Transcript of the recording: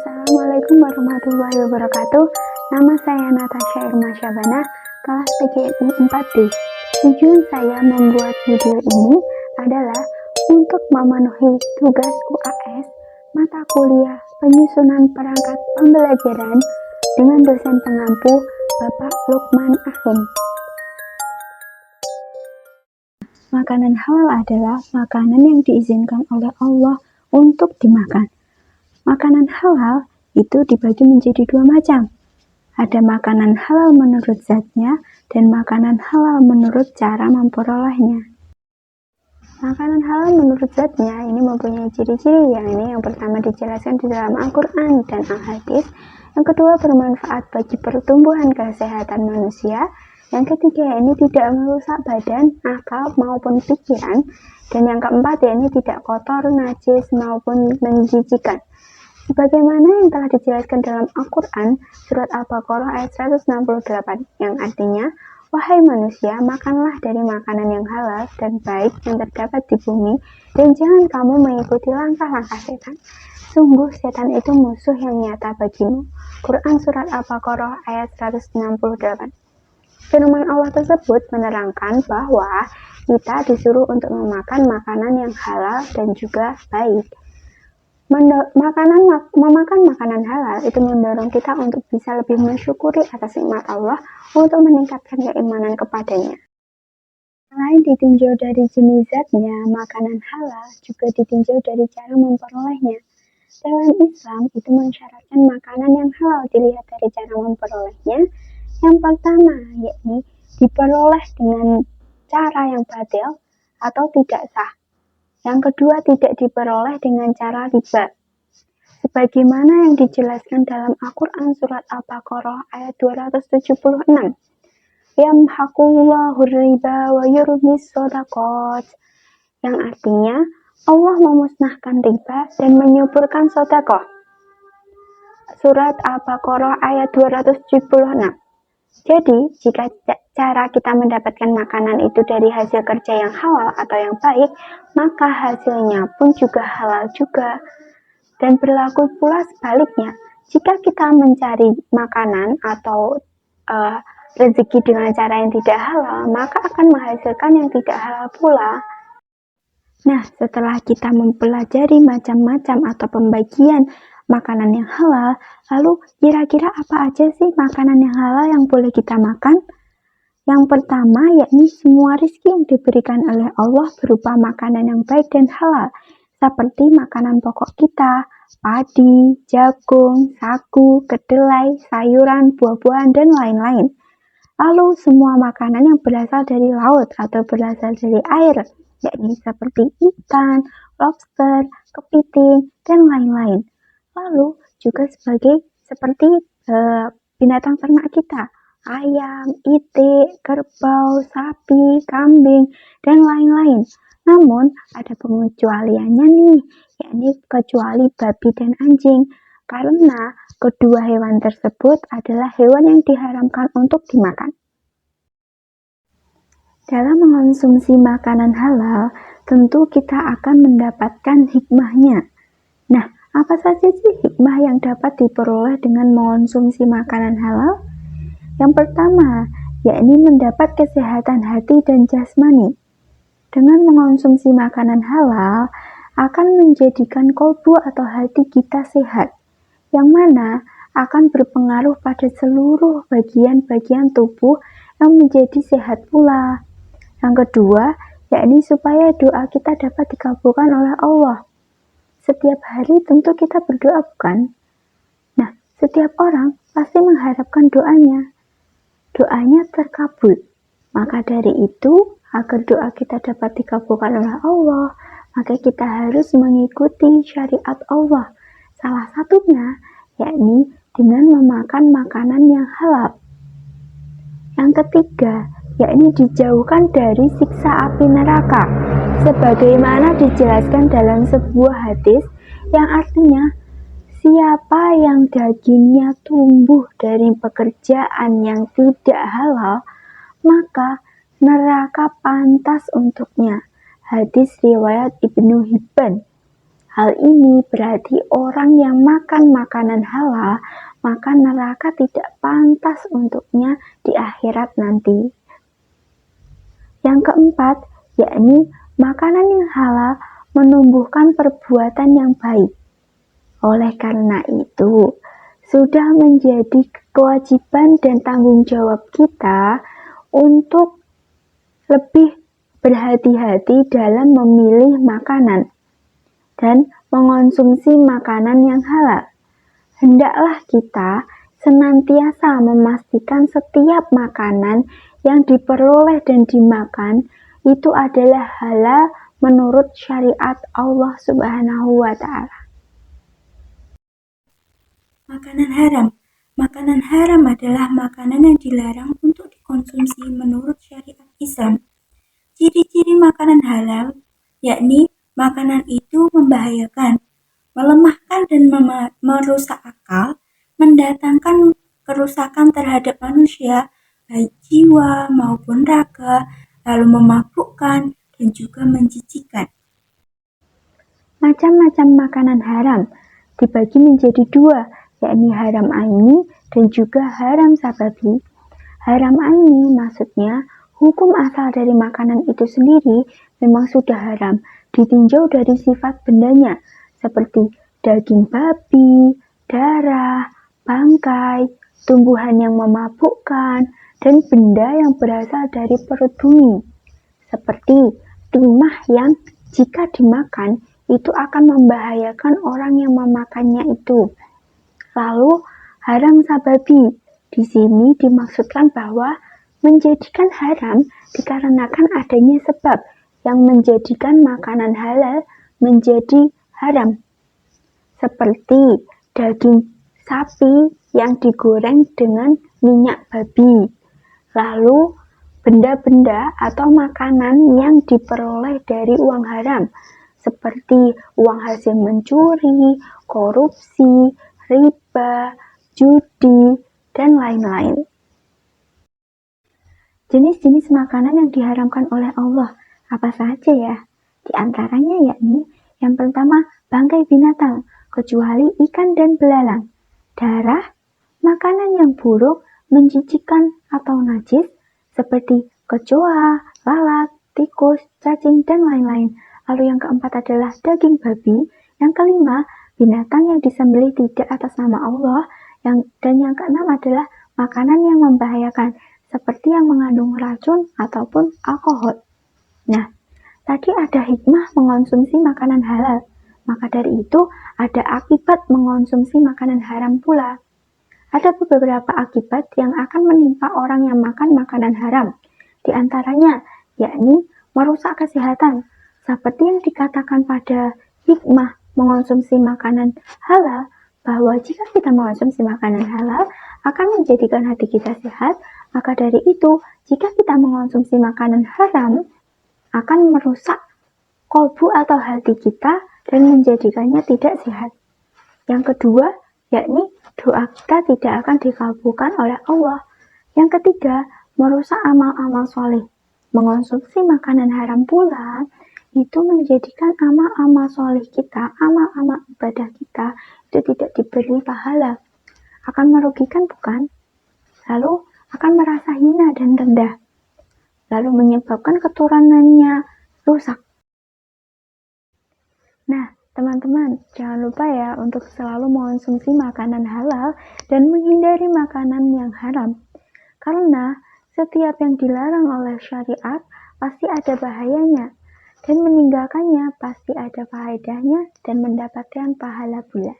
Assalamualaikum warahmatullahi wabarakatuh. Nama saya Natasha Irma Syabana, kelas PGRI 4D. Tujuan saya membuat video ini adalah untuk memenuhi tugas UAS mata kuliah penyusunan perangkat pembelajaran dengan dosen pengampu Bapak Lukman Ahim. Makanan halal adalah makanan yang diizinkan oleh Allah untuk dimakan. Makanan halal itu dibagi menjadi dua macam. Ada makanan halal menurut zatnya dan makanan halal menurut cara memperolehnya. Makanan halal menurut zatnya ini mempunyai ciri-ciri, yang pertama dijelaskan di dalam Al-Quran dan Al-Hadis. Yang kedua, bermanfaat bagi pertumbuhan kesehatan manusia. Yang ketiga, ini tidak merusak badan, akal maupun pikiran. Dan yang keempat, ini tidak kotor, najis maupun menjijikan. Sebagaimana yang telah dijelaskan dalam Al-Quran, surat Al-Baqarah ayat 168, yang artinya, wahai manusia, makanlah dari makanan yang halal dan baik yang terdapat di bumi, dan jangan kamu mengikuti langkah-langkah setan. Sungguh setan itu musuh yang nyata bagimu. Quran surat Al-Baqarah ayat 168. Firman Allah tersebut menerangkan bahwa kita disuruh untuk memakan makanan yang halal dan juga baik. Memakan makanan halal itu mendorong kita untuk bisa lebih mensyukuri atas nikmat Allah untuk meningkatkan keimanan kepadanya. Selain ditinjau dari jenis zatnya, makanan halal juga ditinjau dari cara memperolehnya. Dalam Islam itu mensyaratkan makanan yang halal dilihat dari cara memperolehnya. Yang pertama, yakni diperoleh dengan cara yang batil atau tidak sah. Yang kedua, tidak diperoleh dengan cara riba. Sebagaimana yang dijelaskan dalam Al-Quran surat Al-Baqarah ayat 276. Yamhaqullahu riba wa yurbis shadaqat. Yang artinya, Allah memusnahkan riba dan menyuburkan sedekah. Surat Al-Baqarah ayat 276. Jadi, jika cara kita mendapatkan makanan itu dari hasil kerja yang halal atau yang baik, maka hasilnya pun juga halal juga. Dan berlaku pula sebaliknya, jika kita mencari makanan atau rezeki dengan cara yang tidak halal, maka akan menghasilkan yang tidak halal pula. Nah, setelah kita mempelajari macam-macam atau pembagian makanan yang halal, lalu kira-kira apa aja sih makanan yang halal yang boleh kita makan? Yang pertama, yakni semua rezeki yang diberikan oleh Allah berupa makanan yang baik dan halal, seperti makanan pokok kita, padi, jagung, sagu, kedelai, sayuran, buah-buahan, dan lain-lain. Lalu semua makanan yang berasal dari laut atau berasal dari air, yakni seperti ikan, lobster, kepiting, dan lain-lain. Lalu juga seperti binatang ternak kita, ayam, itik, kerbau, sapi, kambing, dan lain-lain. Namun ada pengecualiannya nih, yakni kecuali babi dan anjing, karena kedua hewan tersebut adalah hewan yang diharamkan untuk dimakan. Dalam mengonsumsi makanan halal, tentu kita akan mendapatkan hikmahnya. Nah, apa saja sih hikmah yang dapat diperoleh dengan mengonsumsi makanan halal? Yang pertama, yakni mendapat kesehatan hati dan jasmani. Dengan mengonsumsi makanan halal, akan menjadikan kolbu atau hati kita sehat, yang mana akan berpengaruh pada seluruh bagian-bagian tubuh yang menjadi sehat pula. Yang kedua, yakni supaya doa kita dapat dikabulkan oleh Allah. Setiap hari tentu kita berdoa, bukan? Nah, setiap orang pasti mengharapkan doanya terkabul. Maka dari itu, agar doa kita dapat dikabulkan oleh Allah, maka kita harus mengikuti syariat Allah. Salah satunya, yakni dengan memakan makanan yang halal. Yang ketiga, yakni dijauhkan dari siksa api neraka. Sebagaimana dijelaskan dalam sebuah hadis yang artinya, siapa yang dagingnya tumbuh dari pekerjaan yang tidak halal, maka neraka pantas untuknya. Hadis riwayat Ibnu Hibban. Hal ini berarti orang yang makan makanan halal, maka neraka tidak pantas untuknya di akhirat nanti. Yang keempat, yakni makanan yang halal menumbuhkan perbuatan yang baik. Oleh karena itu, sudah menjadi kewajiban dan tanggung jawab kita untuk lebih berhati-hati dalam memilih makanan dan mengonsumsi makanan yang halal. Hendaklah kita senantiasa memastikan setiap makanan yang diperoleh dan dimakan itu adalah halal menurut syariat Allah Subhanahu wa Ta'ala. Makanan haram. Makanan haram adalah makanan yang dilarang untuk dikonsumsi menurut syariat Islam. Ciri-ciri makanan halal, yakni makanan itu membahayakan, melemahkan dan merusak akal, mendatangkan kerusakan terhadap manusia, baik jiwa maupun raga, lalu memabukkan dan juga menjijikan. Macam-macam makanan haram dibagi menjadi dua, yakni haram aini dan juga haram sababi. Haram aini maksudnya hukum asal dari makanan itu sendiri memang sudah haram, ditinjau dari sifat bendanya, seperti daging babi, darah, bangkai, tumbuhan yang memabukkan, dan benda yang berasal dari perut bumi, seperti timah yang jika dimakan itu akan membahayakan orang yang memakannya itu. Lalu haram sababi, di sini dimaksudkan bahwa menjadikan haram dikarenakan adanya sebab yang menjadikan makanan halal menjadi haram. Seperti daging sapi yang digoreng dengan minyak babi. Lalu benda-benda atau makanan yang diperoleh dari uang haram, seperti uang hasil mencuri, korupsi, riba, judi, dan lain-lain. Jenis-jenis makanan yang diharamkan oleh Allah apa saja ya? Di antaranya yakni yang pertama bangkai binatang, kecuali ikan dan belalang. Darah, makanan yang buruk, menjijikkan atau najis, seperti kecoa, lalat, tikus, cacing, dan lain-lain. Lalu yang keempat adalah daging babi. Yang kelima, binatang yang disembelih tidak atas nama Allah. Dan yang keenam adalah makanan yang membahayakan, seperti yang mengandung racun ataupun alkohol. Nah, tadi ada hikmah mengonsumsi makanan halal. Maka dari itu, ada akibat mengonsumsi makanan haram pula. Ada beberapa akibat yang akan menimpa orang yang makan makanan haram. Di antaranya, yakni merusak kesehatan. Seperti yang dikatakan pada hikmah mengonsumsi makanan halal, bahwa jika kita mengonsumsi makanan halal, akan menjadikan hati kita sehat. Maka dari itu, jika kita mengonsumsi makanan haram, akan merusak kolbu atau hati kita dan menjadikannya tidak sehat. Yang kedua, yakni doa kita tidak akan dikabulkan oleh Allah. Yang ketiga, merusak amal-amal soleh. Mengonsumsi makanan haram pula, itu menjadikan amal-amal soleh kita, amal-amal ibadah kita, itu tidak diberi pahala. Akan merugikan bukan? Lalu akan merasa hina dan rendah. Lalu menyebabkan keturunannya rusak. Nah, teman-teman, jangan lupa ya untuk selalu mengonsumsi makanan halal dan menghindari makanan yang haram. Karena setiap yang dilarang oleh syariat pasti ada bahayanya, dan meninggalkannya pasti ada faedahnya dan mendapatkan pahala pula.